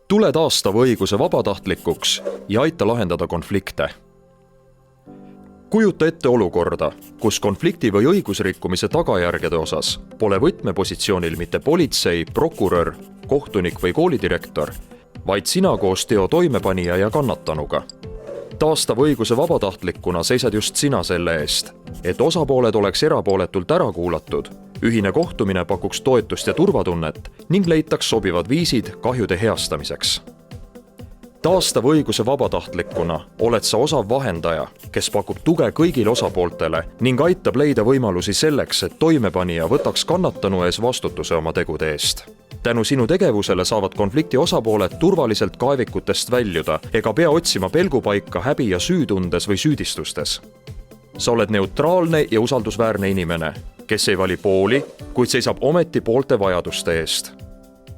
Tule taastava õiguse vabatahtlikuks ja aita lahendada konflikte. Kujuta ette olukorda, kus konflikti või õigusrikkumise tagajärgede osas pole võtmepositsioonil mitte politsei, prokurör, kohtunik või koolidirektor, vaid sina koos teo toimepanija ja kannatanuga. Taastava õiguse vabatahtlikuna seisad just sina selle eest, et osapooled oleks erapooletult ära kuulatud, ühine kohtumine pakuks toetust ja turvatunnet ning leitaks sobivad viisid kahjude heastamiseks. Taastava õiguse vabatahtlikuna oled sa osav vahendaja, kes pakub tuge kõigile osapooltele ning aitab leida võimalusi selleks, et toimepanija võtaks kannatanu ees vastutuse oma tegude eest. Tänu sinu tegevusele saavad konflikti osapooled turvaliselt kaevikutest väljuda ega pea otsima pelgupaika häbi ja süütundes või süüdistustes. Sa oled neutraalne ja usaldusväärne inimene, kes ei vali pooli, kuid seisab ometi poolte vajaduste eest.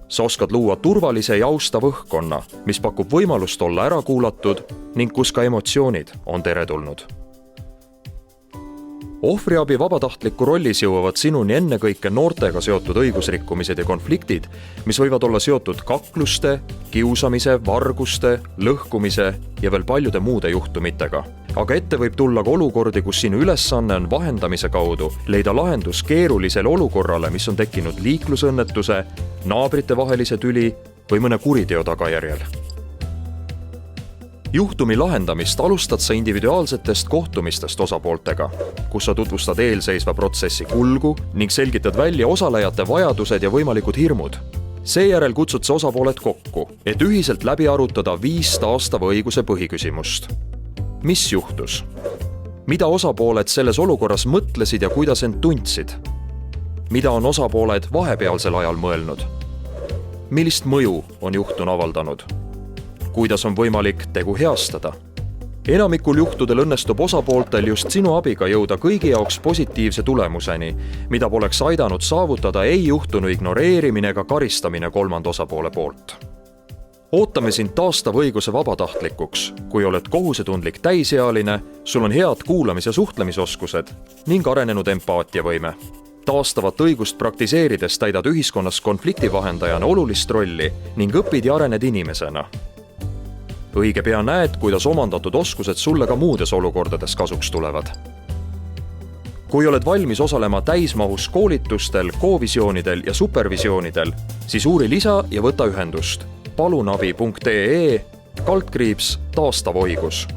Sa oskad luua turvalise ja austava õhkkonna, mis pakub võimalust olla ära kuulatud ning kus ka emotsioonid on teretulnud. Ohvriabi vabatahtliku rollis jõuavad sinuni ennekõike noortega seotud õigusrikkumised ja konfliktid, mis võivad olla seotud kakluste, kiusamise, varguste, lõhkumise ja veel paljude muude juhtumitega. Aga ette võib tulla ka olukordi, kus sinu ülesanne on vahendamise kaudu leida lahendus keerulisele olukorrale, mis on tekkinud liiklusõnnetuse, naabritevahelise tüli või mõne kuriteo tagajärjel. Juhtumi lahendamist alustad sa individuaalsetest kohtumistest osapooltega, kus sa tutvustad eelseisva protsessi kulgu ning selgitad välja osalejate vajadused ja võimalikud hirmud. Seejärel kutsud sa osapooled kokku, et ühiselt läbi arutada 5 taastava õiguse põhiküsimust. Mis juhtus? Mida osapooled selles olukorras mõtlesid ja kuidas end tundsid? Mida on osapooled vahepealsel ajal mõelnud? Millist mõju on juhtun avaldanud? Kuidas on võimalik tegu heastada? Enamikul juhtudel õnnestub osapooltel just sinu abiga jõuda kõigi jaoks positiivse tulemuseni, mida poleks aidanud saavutada ei juhtunu ignoreerimine ega karistamine kolmanda osapoole poolt. Ootame sind taastava õiguse vabatahtlikuks, kui oled kohusetundlik täisealine, sul on head kuulamis- ja suhtlemisoskused ning arenenud empaatiavõime. Taastavat õigust praktiseerides täidad ühiskonnas konfliktivahendajana olulist rolli ning õpid ja arened inimesena. Õige pea näed, kuidas omandatud oskused sulle ka muudes olukordades kasuks tulevad. Kui oled valmis osalema täismahus koolitustel, kovisioonidel ja supervisioonidel, siis uuri lisa ja võta ühendust palunabi.ee/taastav õigus.